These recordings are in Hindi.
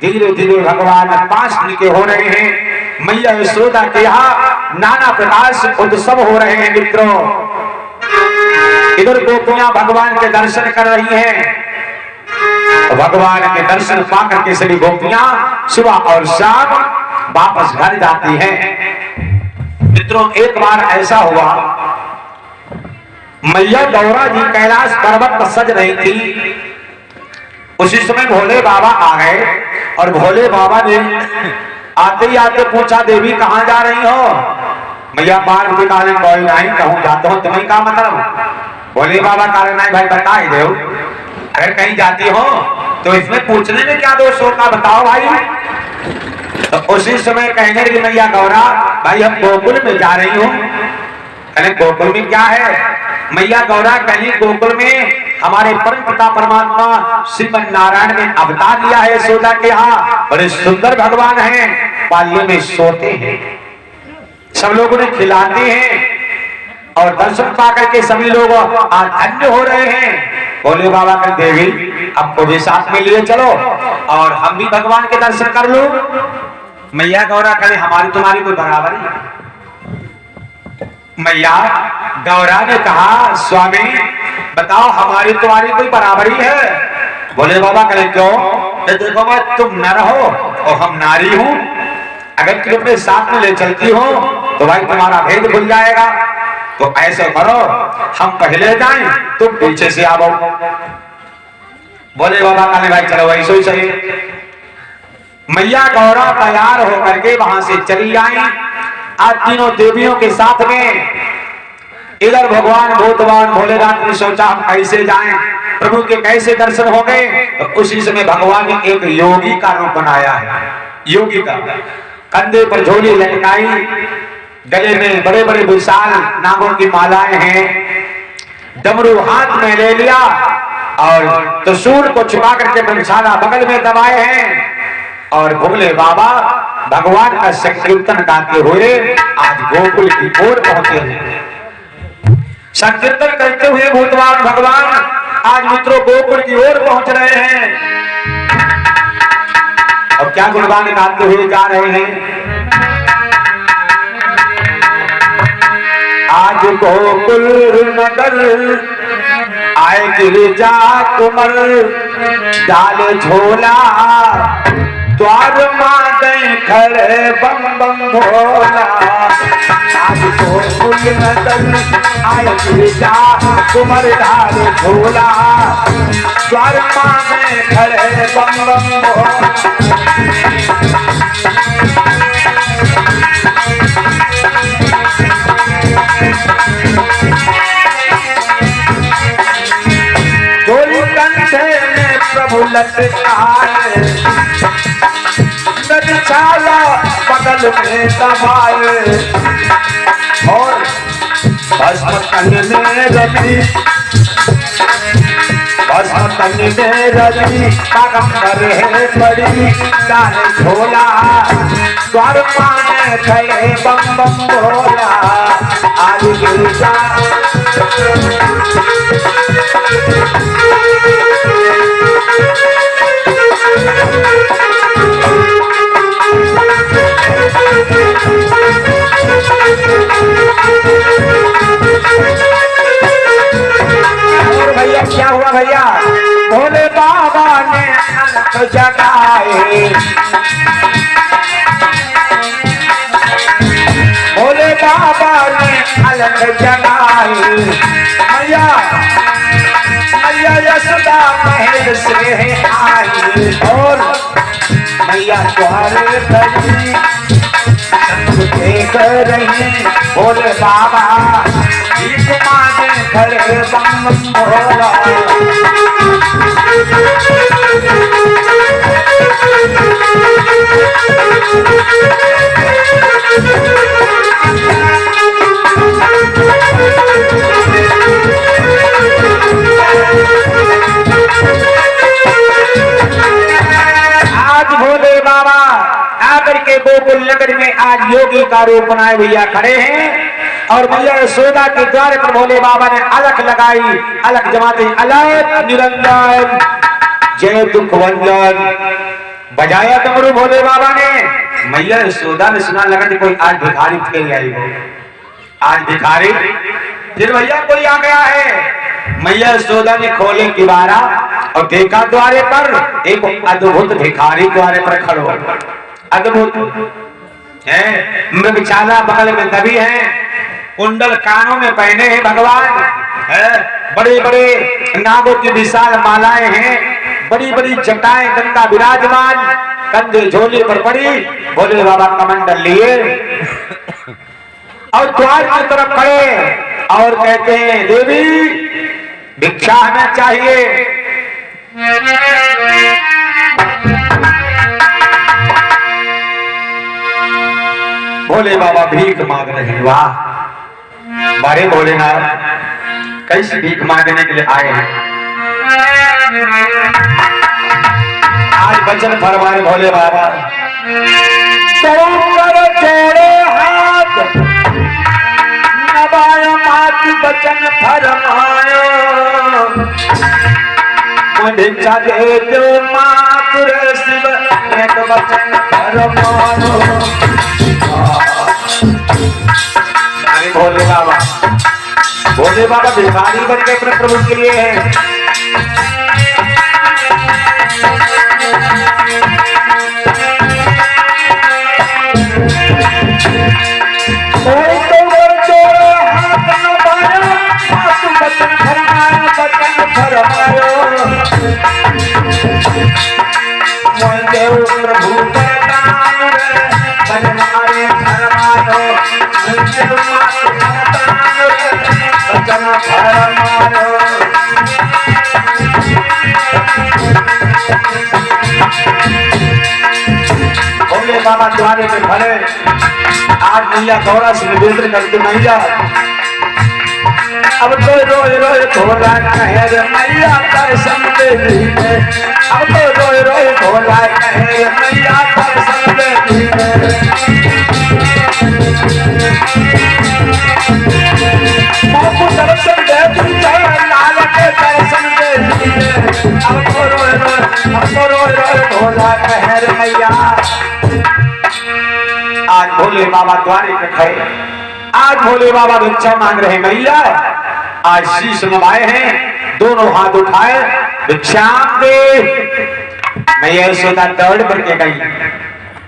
धीरे धीरे भगवान पास के हो रहे हैं। मैया यशोदा के यहाँ नाना प्रकार से उत्सव हो रहे हैं। मित्रों, इधर गोपियां भगवान के दर्शन कर रही हैं। भगवान के दर्शन पाकर के सभी गोपियां सुबह और शाम वापस घर जाती हैं। मित्रों, एक बार ऐसा हुआ, मैया गौरा जी कैलाश पर्वत पर सज रही थी। उसी समय भोले बाबा आ गए और भोले बाबा ने आते ही आते पूछा, देवी कहां जा रही हो? मैया बार कोई नहीं, कहूं जाता हूं, तुम्हें क्या मतलब? भोले बाबा कारण नहीं भाई, बता ही दो। अगर कहीं जाती हो तो इसमें पूछने में क्या दोष होता, बताओ भाई। तो उसी समय कहने लगी मैया गौरा, भाई हम गोकुल में जा रही हूँ। कहने गोकुल में क्या है? मैया गौरा कहीं गोकुल में हमारे परम पिता परमात्मा श्रीमन नारायण ने अवतार लिया है यशोदा के यहाँ। बड़े सुंदर भगवान हैं, पालियों में सोते हैं, सब लोगों ने खिलाते हैं और दर्शन पाकर के सभी लोग आज धन्य हो रहे हैं। भोले बाबा का देवी हमको भी साथ में लिए चलो और हम भी भगवान के दर्शन कर लो। मैया गौरा कहे हमारी तुम्हारी कोई बराबरी है? मैया गौरा ने कहा, स्वामी बताओ हमारी तुम्हारी कोई बराबरी है? भोले बाबा कहे क्यों? देखो मैं तुम नर हो और हम नारी हूं, अगर तुम अपने साथ में ले चलती हो तो भाई तुम्हारा भेद भूल जाएगा। तो ऐसा करो, हम पहले जाएं, तुम पीछे से आओ। भोले बाबा कहे भाई चलो ऐसा ही सही। मैया गौरा तैयार होकर के वहां से चली आई आज तीनों देवियों के साथ में। इधर भगवान भूतवान भोलेनाथ ने सोचा हम कैसे जाएं, प्रभु के कैसे दर्शन हो गए। तो उसी समय भगवान ने एक योगी का रूप बनाया है। योगी का कंधे पर झोली लटकाई, गले में बड़े बड़े विशाल नागों की मालाएं हैं, डमरू हाथ में ले लिया और त्रिशूल को छुपा करके बंशाला बगल में दबाए हैं। और भोले बाबा भगवान का संकीर्तन गाते हुए आज गोकुल की ओर पहुंचे हैं। संकीर्तन करते हुए भूतवान भगवान आज मित्रों गोकुल की ओर पहुंच रहे हैं और क्या गुणगान गाते हुए जा रहे हैं। आज गोकुल नगर आए गिरिजा कुमर, डाल झोला द्वार माते खड़े बम बम भोला। आज गोकुल नगर आए गिरिजा कुमर, डाल झोला द्वार माते खड़े बम बम भोला। झोली कंधे में प्रभु लटकाए, छाला बगल में दबाए और भस्म तन में रवि, भस्म तन में रवि पैगंबर है बड़ी, डाले झोला द्वार माने खड़े बम बम भोला। आज गिरजा और भैया क्या हुआ भैया? भोले बाबा ने अलख जगाए, भोले बाबा ने अलख जगाए। मैया मैया यशोदा महल से आई और मैया द्वारे खड़ी देख रही। भोले बाबा भीख मांगे खड़े बम बम भोला। आज भोले बाबा आकर के गोकुल नगर में आज योगी का रूप बनाए भैया खड़े हैं और मैया यशोदा के द्वार पर भोले बाबा ने अलख लगाई। अलख जमाते अलख निरंजन जय दुख वंदन बजाया डमरू भोले बाबा ने। मैया यशोदा ने सुना, लगा कि कोई आज भिखारी के आई हो, आज भिखारी। फिर भैया कोई आ गया है। मैया यशोदा ने खोले किवाड़ा और देखा द्वारे पर एक अद्भुत भिखारी द्वारे पर खड़ो, अद्भुत है, मृगशाला बगल में दबी है, कुंडल कानों में पहने हैं भगवान है, बड़े बड़े नागों की विशाल मालाएं हैं, बड़ी बड़ी जटाएं गंगा विराजमान, कंधे झोले पर पड़ी, भोले बाबा कमंडल लिए और द्वार की तरफ खड़े और कहते हैं देवी भिक्षा हमें चाहिए। भोले बाबा भीख मांग रहे हैं। वाह मारे भोलेनाथ, कैसी भीख मांगने के लिए आए हैं। आज वचन फरमाए भोले बाबा, जोड़े हाथ नवायो मात वचन फरमायो, भिक्षा दे दो मातुर शिव एक वचन फरमायो। भोले बाबा, भोले बाबा भिखारी बन के अपने प्रभु के लिए है। भोले बाबा द्वारे में खड़े, आज मैया गौरा से निवेदन करते मैया अब तो रोए रोए भोला कहे रे मैया दर्शन दे दीजिए, अब तो रोए रोए भोला कहे रे मैया दर्शन दे दीजिए। बापू दर्शन दे दीजिए, लाल के दर्शन दे दीजिए, अब तो रोए भोला कहे रे मैया। आज भोले बाबा द्वारे पे खड़े, आज भोले बाबा भिक्षा मांग रहे मैया। आज शीश नवाए हैं, दोनों हाथ उठाए, भिक्षा दे। मैया यशोदा दौड़ करके गई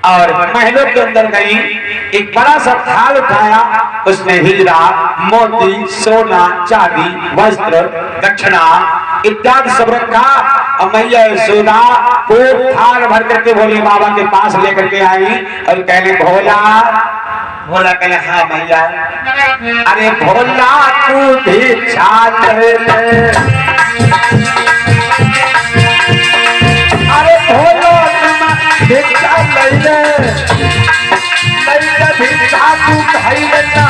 और महलों के अंदर गई, एक बड़ा सा थाल उठाया, उसमें हीरा मोती सोना चांदी वस्त्र दक्षिणा इत्यादि सब रखा और मैया यशोदा को थाल भर करके भोले बाबा के पास लेकर के आई और कहने भोला, भोला कहले हाँ मैया। अरे भोला तू भिक्षा ले, अरे भोला तुम भिक्षा ले, भिक्षा तू खाई लेना,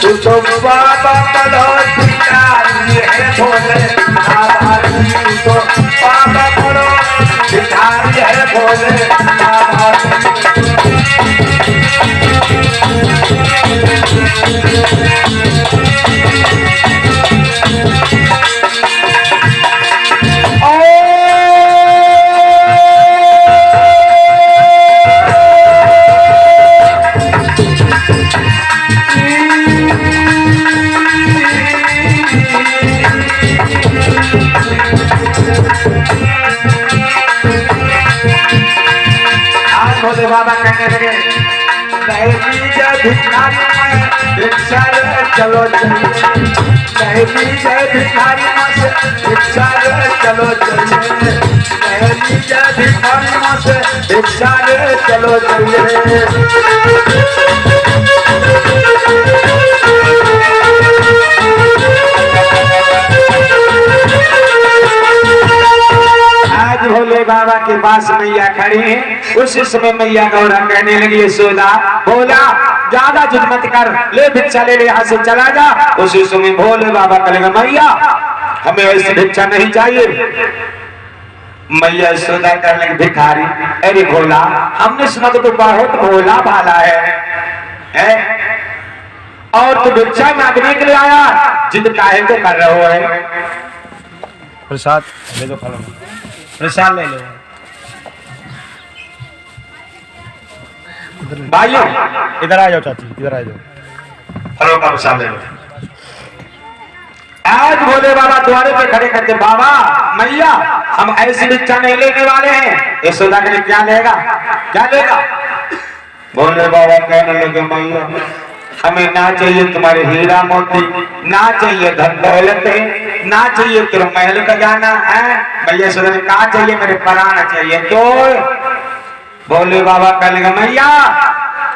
तू तो बाबा बड़ा भिखारी है भोले बाबा, तू तो बाबा बड़ा भिखारी है भोले बाबा। भोले बाबा कहने लगे भिखारी भिक्षा चलो चलिए, भिखारी भिक्षा चलो चलिए, भिखारी भिक्षा चलो चलिए। आज भोले बाबा के पास मैया खड़ी है। उस समय मैया गौरा कहने लगी यशोदा भोला ज्यादा जिद मत कर, ले भिक्षा ले, यहाँ से चला जा। उसी समय भोले बाबा कहेगा मैया हमें वैसे भिक्षा नहीं चाहिए। मैया यशोदा कहने लगी भिखारी, अरे भोला हमने सुना तो बहुत भोला भाला है और तू भिक्षा मांगने के लिए आया, जिद काहे को कर रहे हो है। प्रसाद ले दो फल। प्रसाद ले लो भाइयों, इधर आ जाओ चाची, इधर आ जाओ। फलों का प्रसाद ले लो। आज भोले बाबा द्वारे पे खड़े करते, बाबा मैया हम ऐसी भिक्षा नहीं लेने वाले हैं। यशोदा के लिए क्या लेगा, क्या लेगा? भोले बाबा कहने लगे, मैया हमें ना चाहिए तुम्हारे हीरा मोती, ना चाहिए धन दौलत, ना चाहिए तेरा महल का जाना है। मैया यशोदा ने कहा चाहिए, मेरे प्राण चाहिए। तो भोले बाबा कहने लगे, मैया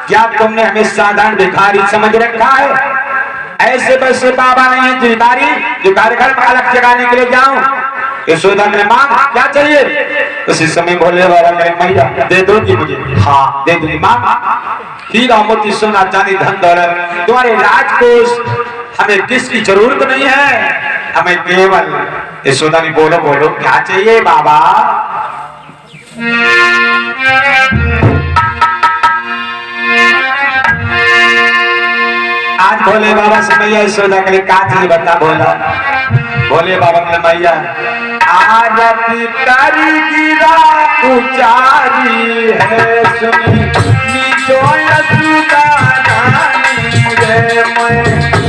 क्या तुमने हमें साधारण भिखारी समझ रखा है? ऐसे वैसे बाबा नहीं है भिखारी जो कार्यक्रम अलग जगाने के लिए जाऊं। यशोदा ने मांग क्या चाहिए? उसी समय भोले बाबा कहे, मैया दे दोगी मुझे? हाँ दे दूंगी। मांग हीरा मोती सोना चांदी धन दौलत, तुम्हारे राजकोष हमें किसकी जरूरत नहीं है, हमें केवल। यशोदा ने बोलो बोलो क्या चाहिए बाबा? आज भोले बाबा से मैया यशोदा के लिए क्या चाहिए बता? बोला भोले बाबा ने, मैया आज पितारी की रात उचारी है, सुनी नीचो यशोदा नानी रे, मैं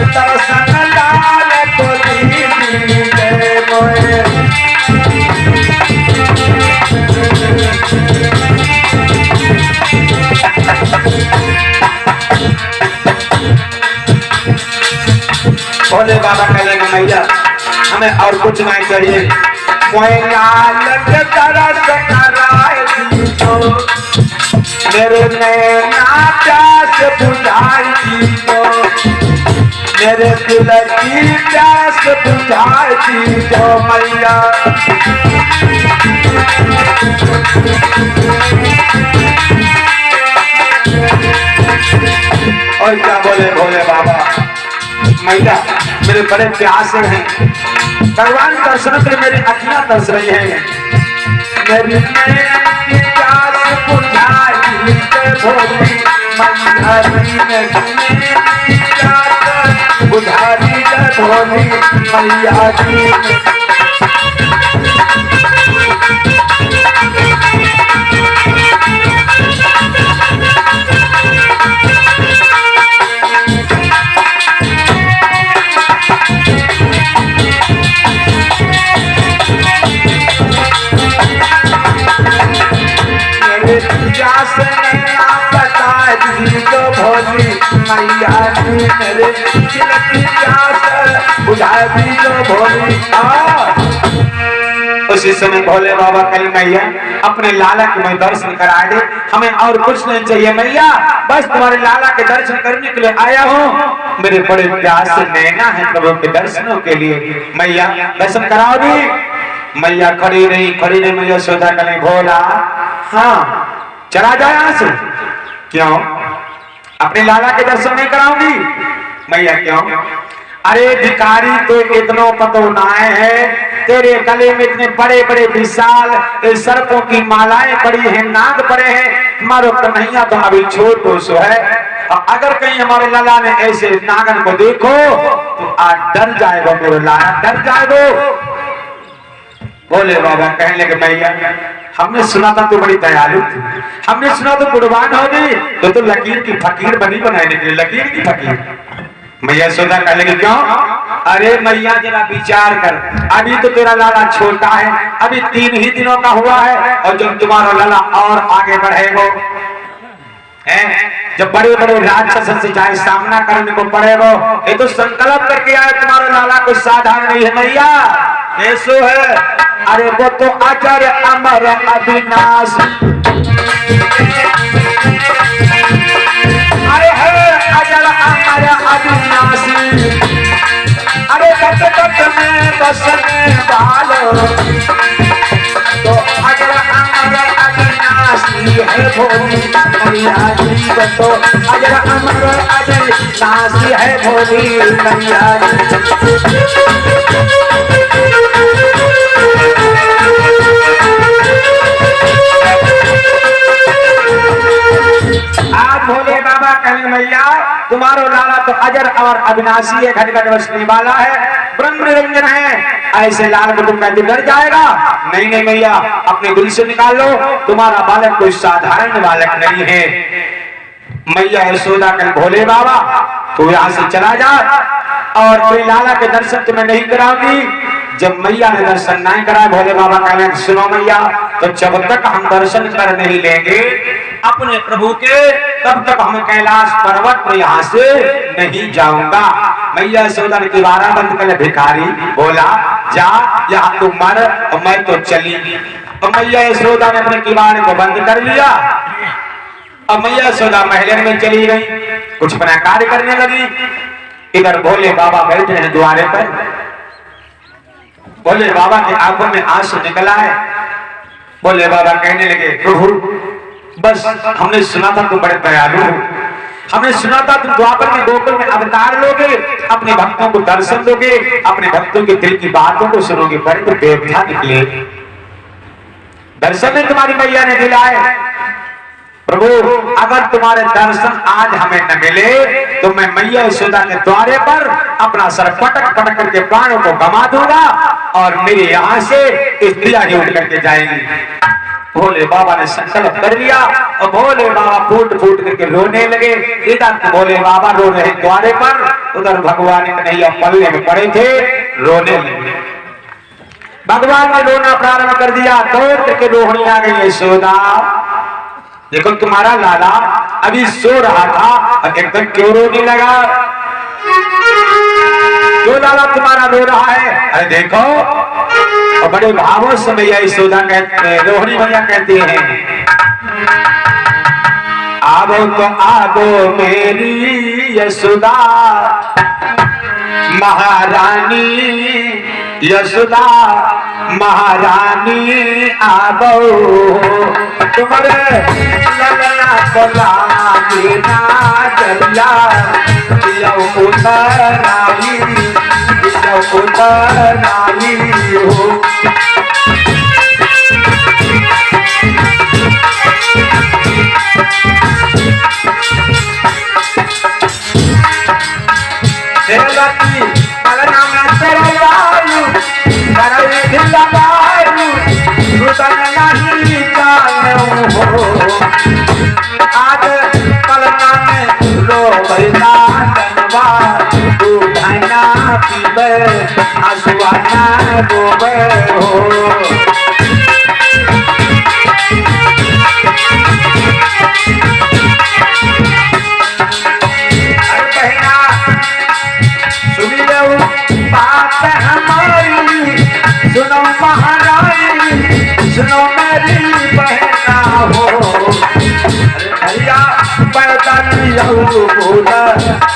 दर्शन लाल को दीदी रे मोए। भोले बाबा कहेंगे, मैया हमें और कुछ नहीं चाहिए, कोई लाल के तरस कराए दीजो, मेरे नैना प्यास बुझाई दीजो, मेरे दिल की प्यास बुझाई दीजो मैया। और क्या बोले भोले बाबा, मैया मेरे बड़े प्यासे हैं, भगवान दर्शन के मेरी अखियां तरस रही हैं, मेरी प्यास बुझाई दे भोली मैया, प्यास बुझाई दे भोली मैया जी। भोली मैया जी मेरे दिल की प्यास बुझा दीजो भोली। उसी समय भोले बाबा कहे, मैया अपने लाला के मैं दर्शन करा दे, हमें और कुछ नहीं चाहिए मैया, बस तुम्हारे लाला के दर्शन करने के लिए आया हूँ, मेरे बड़े प्यास से नैना है प्रभु के दर्शनों के लिए, मैया दर्शन कराओ भी। मैया खड़ी रही मैया यशोदा कहे, भोला हाँ चला जाए यहाँ से। क्यों? अपने लाला के दर्शन नहीं कराऊंगी? मैया क्यों? अरे भिखारी तो इतनो पतो नाए है, तेरे गले में इतने बड़े बड़े विशाल सर्पों की मालाएं पड़ी हैं, नाग पड़े हैं, मारो कन्हैया तो अभी छोटो सो है, और अगर कहीं हमारे लाला ने ऐसे नागन को देखो तो आज डर जाएगा मेरे लाला, डर जाएगा। भोले बाबा कहने लगे, मैया हमने सुना था तू बड़ी दयालु थी, हमने सुना तो कुर्बान हो गई, तो लकीर की फकीर बनी बनाने के लिए, लकीर की फकीर। मैया यशोदा कहने लगी, क्यों? अरे मैया जरा विचार कर, अभी तो तेरा लाला छोटा है, अभी 3 ही दिनों का हुआ है, और जब तुम्हारा लाला और आगे बढ़ेगा, जब बड़े बड़े राक्षस से चाहे सामना करने को पड़ेगा, ये तो संकल्प करके आए, तुम्हारे लाला को साधारण नहीं है मैया, ऐसो है। अरे वो तो अजर अमर अविनाशी, अरे है अजर अमर अविनाशी, अरे तट तट में बसने वालो, तो अजर अमर अविनाशी है भोली मैया जी, तो अजर अमर अविनाशी है भोली मैया जी। आज भोले बाबा कहने मैया तुम्हारो लाला तो अजर और अविनाशी है, घट घट बसने वाला है, ब्रह्म निरंजन है, ऐसे लाल को तुम कहते डर जाएगा? नहीं नहीं मैया, अपने दिल से निकाल लो, तुम्हारा बालक कोई साधारण बालक नहीं है। मैया यशोदा कल भोले बाबा तू यहाँ से चला जा और कोई लाला के दर्शन तुम्हें नहीं कराऊंगी। जब मैया ने दर्शन नहीं कराए भोले बाबा कहने सुनो मैया, तो जब तक हम दर्शन कर नहीं लेंगे अपने प्रभु के तब तक हम कैलाश पर्वत में यहाँ से नहीं जाऊंगा। मैया यशोदा ने किवाड़ा बंद कर भिखारी बोला जा यहाँ तुम मर और मैं तो चली। और मैया यशोदा ने अपने किवाड़े को बंद कर लिया। अब मैया यशोदा महल में चली गई, कुछ अपना कार्य करने लगी। इधर भोले बाबा बैठे हैं द्वारे पर। भोले बाबा की आंखों में आंसू निकला है। भोले बाबा कहने लगे प्रभु बस हमने सुना था तुम बड़े दयालु हो, हमने सुना था तुम द्वापर में गोकुल में अवतार लोगे, अपने भक्तों को दर्शन दोगे, अपने भक्तों के दिल की बातों को सुनोगे। बड़े तो बेवजह निकले, दर्शन में तुम्हारी मैया ने दिलाए। प्रभु अगर तुम्हारे दर्शन आज हमें न मिले तो मैं मैया यशोदा के द्वारे पर अपना सर पटक पटक करके प्राणों को गमा दूंगा और मेरे यहाँ से स्त्रियां ही उठ करके जाएंगी। भोले बाबा ने संकल्प कर लिया और भोले बाबा फूट फूट करके रोने लगे। इधर भोले बाबा रो रहे द्वारे पर, उधर भगवान कन्हैया पल्ले में पड़े थे रोने लगे। भगवान ने रोना प्रारंभ कर दिया, दौड़ करके रोहिणी आ गई यशोदा देखो तुम्हारा लाला अभी सो रहा था और एकदम क्यों रोने लगा? क्यों लाला तुम्हारा रो रहा है? अरे देखो, और बड़े भावों से मैया यशोदा कहते, रोहिणी मैया कहती हैं आबो तो आबो मेरी यशोदा महारानी, यशोदा महारानी आबो तुम्हारे ललना कलामी ना जलिया दियो उतराई हो। आज कलना में लो बरना धनवा तू धना पीबे आसुआना गोबे हो। अरे बहना सुनी लो बात हमारी, सुनो महारानी सुनो मेरी बहना हो। भैया पैदल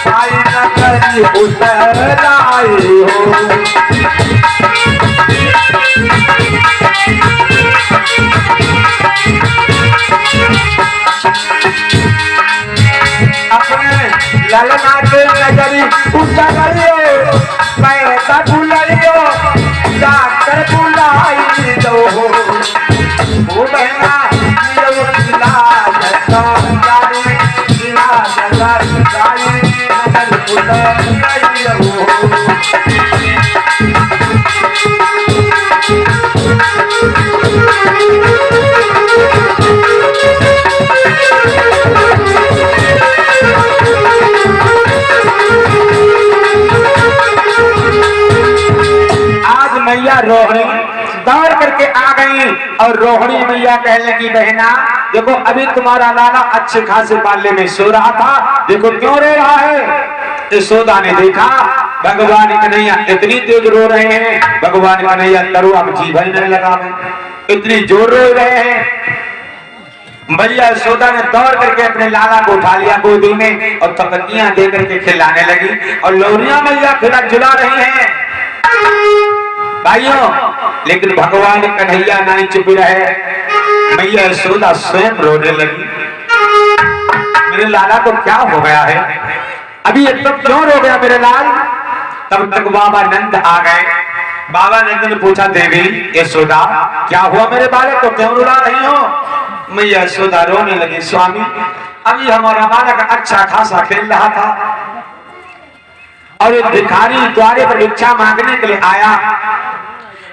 आई न करी उतराई हो। अपने ललना के नजरी उतरियो, पैसा बुलाइयो, डॉक्टर बुलाई दो वो बहना आज मैया रोहिणी दौड़ करके आ गई और रोहिणी मैया कहने की बहना देखो अभी तुम्हारा लाला अच्छे खासे पाले में सो रहा था, देखो क्यों रो रहा है। यशोदा ने देखा भगवान कन्हैया इतनी तेज रो रहे हैं, भगवान कन्हैया तरु अब जीवन नहीं लगा, इतनी जोर रो रहे हैं। मैया यशोदा ने दौड़ करके अपने लाला को उठा लिया गोदी में और तकनियां दे करके खिलाने लगी और लौरिया मैया खिला जुला रही हैं भाइयों। लेकिन भगवान कन्हैया नहीं चुप रहे, मैया यशोदा स्वयं रोने लगी। मेरे लाला को क्या हो गया है, अभी एकदम क्यों रो गया मेरे लाल? तब तक बाबा नंद आ गए। बाबा नंद ने पूछा देवी यशोदा क्या हुआ मेरे बालक को क्यों रुला रही हो? मैया यशोदा रोने लगी, स्वामी अभी हमारा बालक अच्छा खासा खेल रहा था और एक भिखारी द्वारे पर भिक्षा मांगने के लिए आया।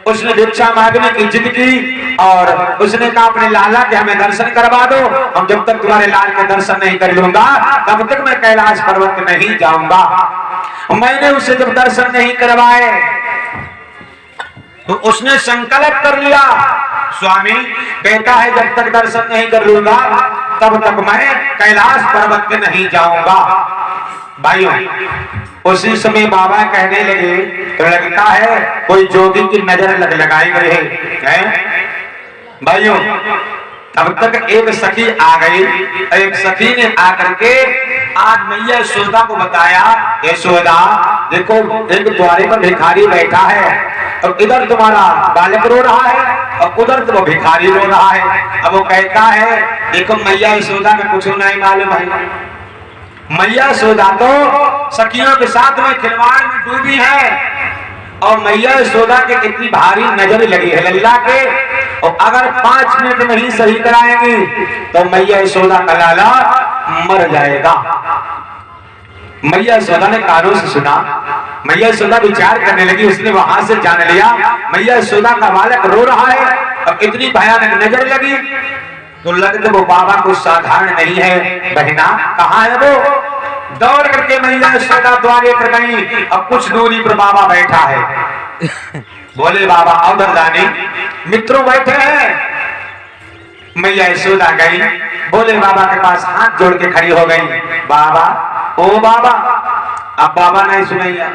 उसने भिक्षा मांगने की जिद की और उसने कहा अपने लाला के हमें दर्शन करवा दो, हम जब तक तुम्हारे लाल के दर्शन नहीं कर लूंगा तब तक मैं कैलाश पर्वत नहीं जाऊंगा। मैंने उसे जब दर्शन नहीं करवाए तो उसने संकल्प कर लिया, स्वामी कहता है जब तक दर्शन नहीं कर लूंगा तब तक मैं कैलाश पर्वत पे नहीं जाऊंगा। भाइयों उसी समय बाबा कहने लगे तो लगता है कोई जोगी की नजर लगाई गई है। भाइयों तब तक एक सखी आ गई। एक सखी ने आकर के आज मैया यशोदा को बताया, यशोदा देखो एक द्वारे पर भिखारी बैठा है और इधर तुम्हारा बालक रो रहा है और उधर तो भिखारी रो रहा है। अब वो कहता है देखो मैया यशोदा में कुछ नहीं मालूम है, मैया यशोदा तो सखियों के साथ में खिलवाड़ में डूबी है और मैया यशोदा के कितनी भारी नजर लगी है लल्ला के, और अगर 5 मिनट नहीं सही कराएंगी तो मैया यशोदा का लाला मर जाएगा। मैया यशोदा ने कानों से सुना, मैया यशोदा विचार करने लगी, उसने वहां से जान लिया मैया यशोदा का बालक रो रहा है और इतनी भयानक नजर लगी तो लगता वो बाबा को साधारण नहीं है। बहना कहाँ है वो? दौड़ करके मैया यशोदा द्वारे पर गई और कुछ दूरी पर बाबा बैठा है। बोले बाबा उधर जाने, मित्रों बैठे हैं। मैया यशोदा गई, बोले बाबा के पास हाथ जोड़ के खड़ी हो गई, बाबा ओ बाबा। अब बाबा नहीं सुनैया,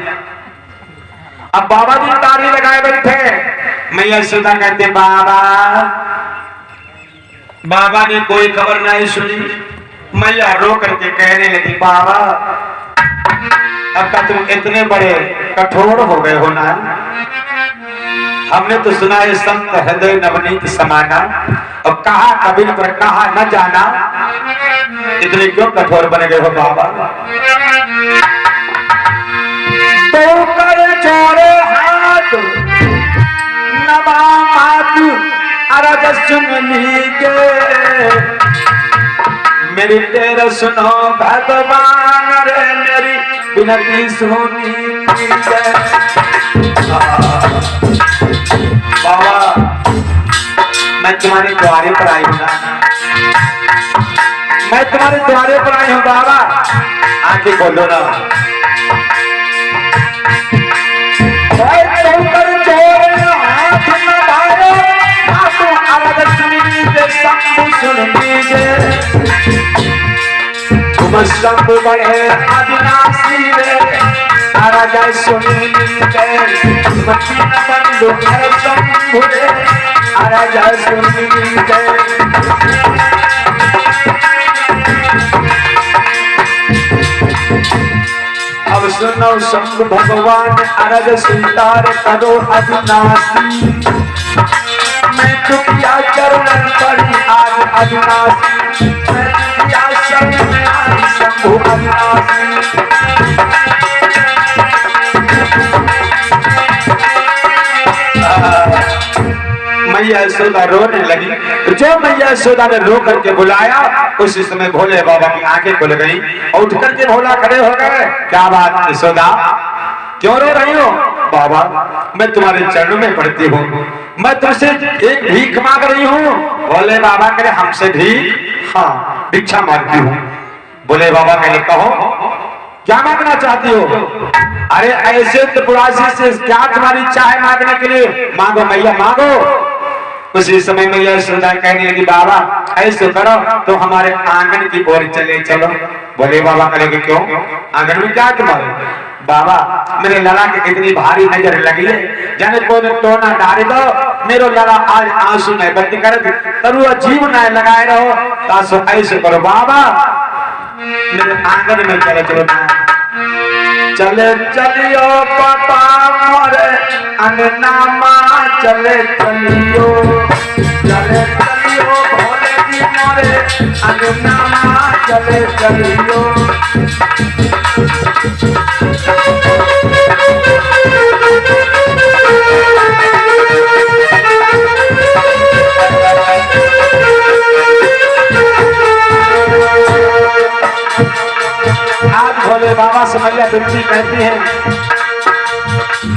अब बाबा जी ताली लगाए बैठे। मैया यशोदा कहते बाबा, बाबा ने कोई खबर नहीं सुनी। मैया रो करके कहने लगी बाबा अब तक तुम इतने बड़े कठोर हो गए हो ना, हमने तो सुना है संत हृदय नवनीत समाना, अब कहा कबीर पर कहा न जाना, इतने क्यों कठोर बन गए हो बाबा? तो कर जोड़े हाथ नवा मात अरज सुन लीजिए, मेरी तेरे सुनो भगवान रे मेरी विनती सुनी बाबा। मैं तुम्हारे द्वारे पर आई हूँ ना, मैं तुम्हारे द्वारे पर आई हूँ बाबा, आंखें खोलो ना। शंभ बढ़े अविनाशी रे तारा जय सुनी जय मकीन बंधु है शंभु रे तारा जय सुनी जय। अब सुनो शंभु भगवान अरज सितार करो अविनाशी, मैं चुकिया चरण पड़ी आज अविनाशी, मैं चुकिया शरण शंभु अविनाशी। मैया यशोदा रोने लगी, जो मैया यशोदा ने रो करके बुलाया उसी समय भोले बाबा की आंखें खुल गई और उठ करके भोला खड़े हो गए। क्या बात यशोदा, क्यों रो रही हो? बाबा मैं तुम्हारे चरणों में पड़ती हूँ, मैं तुमसे एक भीख मांग रही हूँ। बोले बाबा कहे हमसे भीख? हाँ भिक्षा मांगती हूँ। बोले बाबा कहे कहो क्या मांगना चाहती हो? अरे ऐसे त्रिपुरासी से क्या तुम्हारी इच्छा है मांगने के लिए? मांगो मैया मांगो। उसी समय मैया यशोदा कहने लगी बाबा ऐसे करो तो हमारे आंगन की ओर चले चलो। बोले बाबा कहेंगे क्यों, आंगन में क्या तुम्हारे? बाबा मेरे लड़ा के इतनी भारी नजर लगी है, जाने को टोना डाल दो, मेरो लड़ा आज आंसू नहीं बंद कर तरुआ जीव नहीं लगाए रहो, तासो ऐसे करो बाबा मेरे आंगन में चले चलो ना। चले चलियो पापा मोरे अंगना माँ चले चलियो, चले चलियो भोले जी मोरे अंगना माँ चले चलियो। भोले बाबा से मैया बिनती कहती है,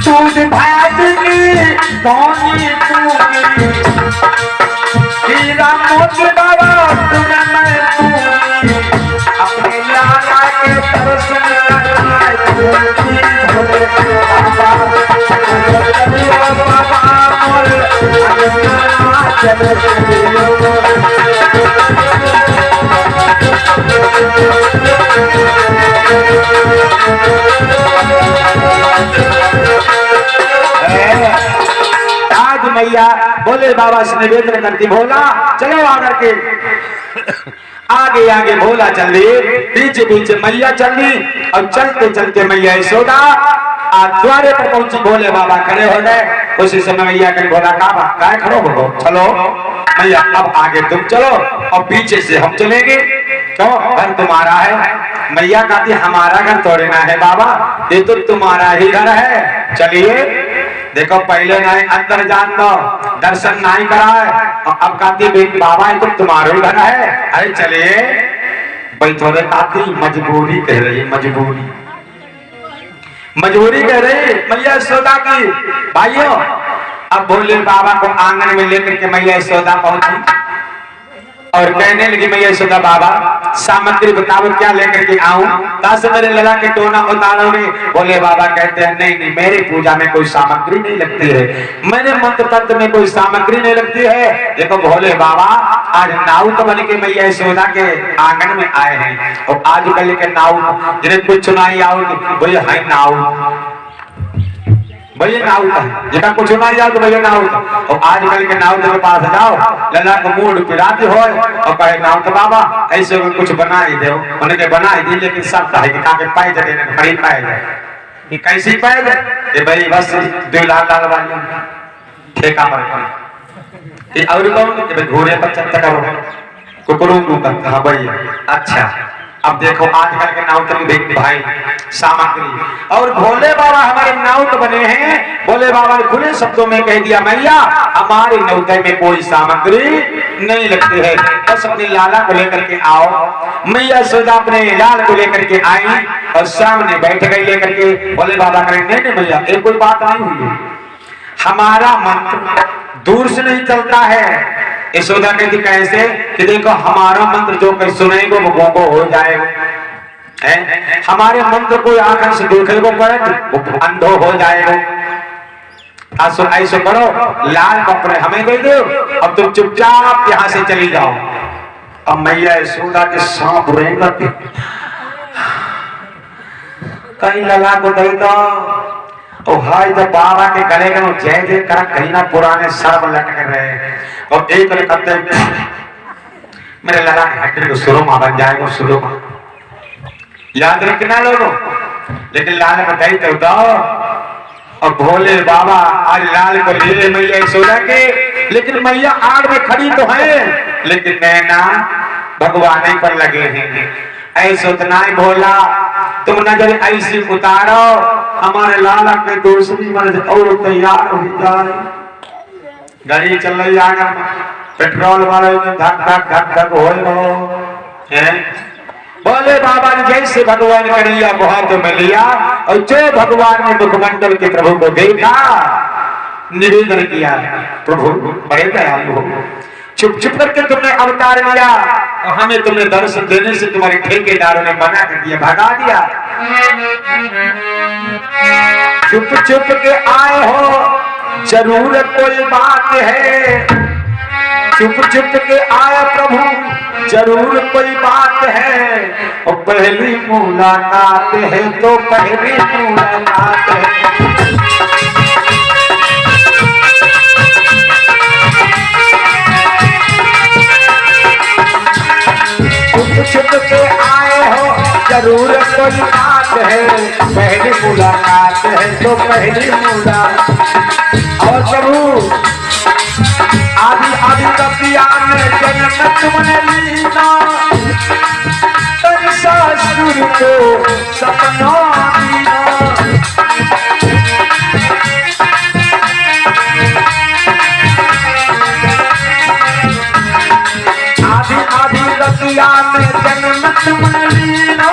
दूध भात की धोनी तूगी, हीरा मोती बाबा तुम्हें मैं दूंगी, अपने लाला के दर्शन कराए दूंगी। भोले बाबा मोर चल आज मैया भोले बाबा से निवेदन करती, भोला चलो आकर के आगे आगे भोला चल रही, पीछे पीछे मैया चल रही, और चलते चलते मैया यशोदा द्वारे पर पहुंची, भोले बाबा खड़े हो गए। उसी समय मैया कहीं भोला का खड़ो हो, चलो मैया अब आगे तुम चलो और पीछे से हम चलेंगे, क्यों घर तुम्हारा है। मैया कहती हमारा घर तोड़े ना है बाबा, ये तो तुम्हारा ही घर है, चलिए। देखो पहले नहीं अंदर जान दो, दर्शन नहीं कराए, अब कहती बाबा ये तो तुम्हारा ही घर है, अरे चलिए। भाई थोड़े कहती मजबूरी कह रही है, मजबूरी कह रही मैया यशोदा की। भाइयों अब भोले बाबा को आंगन में लेकर के मैया यशोदा पहुंची और कहने लगी, मैया यशोदा बाबा सामग्री बताओ क्या लेकर के आऊं, तासे मेरे लला के टोना उतारोगे। भोले बाबा कहते हैं नहीं नहीं, मेरी पूजा में कोई सामग्री नहीं लगती है, मेरे मंत्र तंत्र में कोई सामग्री नहीं लगती है। देखो भोले बाबा आज नाव तो बन के मैया यशोदा के आंगन में आए हैं, और आज कल के नाव जिन्हें कुछ सुनाई आओगे बोले है नाव, भैया नाव का जितना कुछ सुना जाओ तो भैया नाव का। और आजकल के नाव के पास जाओ, लला को मूड पिराते हो और कहे नाव तो बाबा ऐसे कुछ बना ही दो, उन्हें बना ही दी, लेकिन सब है कि ताकि पाए जाए खड़ी पाए जाए, कि कैसी पाए जाए भाई बस 2 लाख वाली ठेका पर और कौन घोड़े पर चलता करो कुकरों को। हाँ भैया अच्छा। अब देखो आजकल के नाव तो देखते भाई सामग्री, और भोले बाबा हमारे नाव तो बने हैं। भोले बाबा ने खुले शब्दों में कह दिया मैया हमारे नौते में कोई सामग्री नहीं लगती है, बस अपने लाला को लेकर के आओ। मैया यशोदा अपने लाल को लेकर के आई और सामने बैठ गई लेकर के। भोले बाबा करें नहीं मैया ये कोई बात नहीं हुई है, हमारा मंत्र दूर से नहीं चलता है। यशोदा कहती कैसे, कि देखो हमारा मंत्र जो कहीं सुनेगा वो गोगो हो जाएगा, हमारे मंत्र को आंखों से देखेगा वो अंधो हो जाएगा। ऐसे करो लाल कपड़े हमें दे दो, अब तुम चुपचाप यहाँ से चली जाओ। अब मैया यशोदा के सांप रहेगा कहीं लला को दे दो, और हाय जब बाबा के गले में जय जय कर कहीं ना पुराने सर्प लटक रहे, और एक करते मेरे लला के हड्डी को सुरमा बन जाएगा, सुरमा याद रखना लोगों। लेकिन लाल में गई तो दो, और भोले बाबा आज लाल को ले मैया यशोदा के, लेकिन मैया आड़ में खड़ी तो है, लेकिन नैना भगवान पर लगे हैं। ऐसे उतना ही भोला तुम नजर ऐसी उतारो हमारे लाला के दूसरी मर्ज और तैयार हो जाए। गाड़ी चल रही आगे, पेट्रोल वाले में धक धक धक धक हो बोले बाबा ने जैसे भगवान कर लिया बहुत में लिया, और जो भगवान ने मुखमंडल के प्रभु को देखा निवेदन किया, प्रभु बड़े दयालु हो, चुप चुप करके तुमने अवतार लिया और हमें तुमने दर्शन देने से तुम्हारे ठेकेदारों ने मना कर दिया, भगा दिया। चुप चुप के आए हो जरूर कोई बात है, चुप चुप के आए प्रभु जरूर कोई बात है, और पहली मुलाकात है तो पहली मुलाकात है। छुप के आए हो जरूर कोई बात है, पहली मुलाकात है तो पहली मुलाकात। और प्रभु आदि आदि कपिया ने जन्म तुमने लीना, तन ससुर को सपना दीना। आदि आदि रतिया में जन्म तुमने लीना,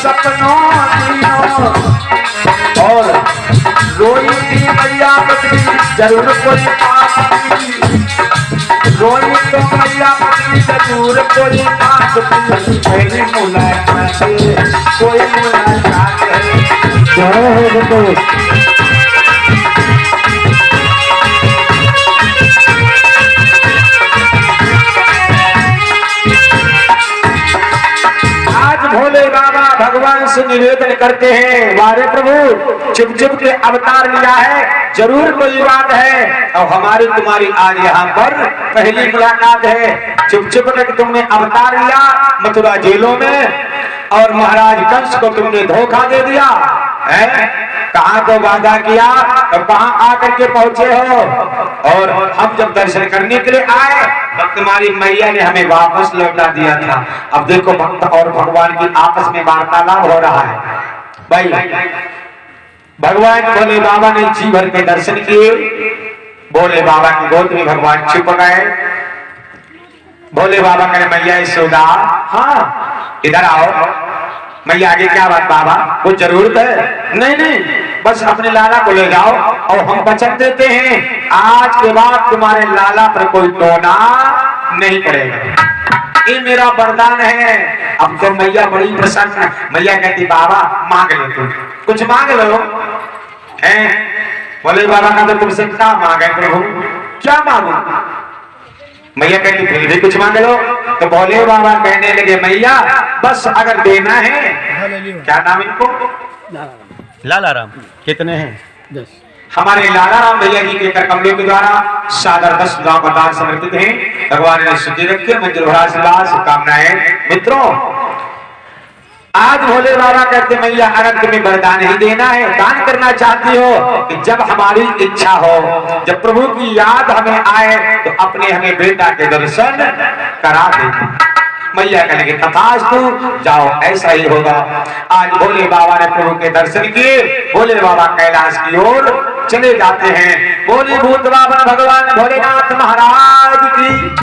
सपनों दिनों और रोई थी मैया पत्नी जरूर कोई पाप की। रोई तो मैया पत्नी जरूर कोई पाप की। पहली मुलाकात कोई मुलाकात भोले बाबा भगवान से निवेदन करते हैं, वारे प्रभु चुप चुप के अवतार लिया है, जरूर कोई बात है और हमारी तुम्हारी आज यहाँ पर पहली मुलाकात है। चुप चुप के तुमने अवतार लिया मथुरा जेलों में और महाराज कंस को तुमने धोखा दे दिया है। कहाँ को वादा किया और कहाँ आकर के पहुंचे हो। और हम जब दर्शन करने के लिए आए तब तुम्हारी मैया ने हमें वापस लौटा दिया था। अब देखो भक्त और भगवान की आपस में वार्तालाप हो रहा है। भाई भगवान भोले बाबा ने जी भर के दर्शन किए। भोले बाबा की गोद में भगवान छिप गए। भोले बाबा कहे मैया यशोदा हाँ इधर आओ। मैया आगे क्या बात बाबा कुछ जरूरत है? नहीं नहीं बस अपने लाला को ले जाओ और हम वचन देते हैं आज के बाद तुम्हारे लाला पर कोई टोना नहीं पड़ेगा। ये मेरा वरदान है। अब तो मैया बड़ी प्रसन्न। मैया कहती बाबा मांग लो तुम कुछ मांग लो हैं। भोले बाबा का तो तुमसे क्या मांगे प्रभु क्या मांगू? मैया कहती फिर भी कुछ मांग लो। तो भोले बाबा कहने लगे मैया बस अगर देना है। क्या नाम इनको? लाला राम। कितने हैं? 10। हमारे लाला राम भैया जी के कर कमलों के द्वारा सादर 10 गांव बतान समर्पित हैं। भगवान ने सुधि रखे मंजिल भरा आशीर्वाद शुभकामनाएं। मित्रों आज भोले बाबा कहते मैया अगर तुम्हें वरदान ही देना है दान करना चाहती हो कि जब हमारी इच्छा हो जब प्रभु की याद हमें आए तो अपने हमें बेटा के दर्शन करा दे। मैया कहेंगे तथास्तु जाओ ऐसा ही होगा। आज भोले बाबा ने प्रभु के दर्शन किए। भोले बाबा कैलाश की ओर चले जाते हैं। बोले भूत बाबा भगवान भोलेनाथ महाराज की।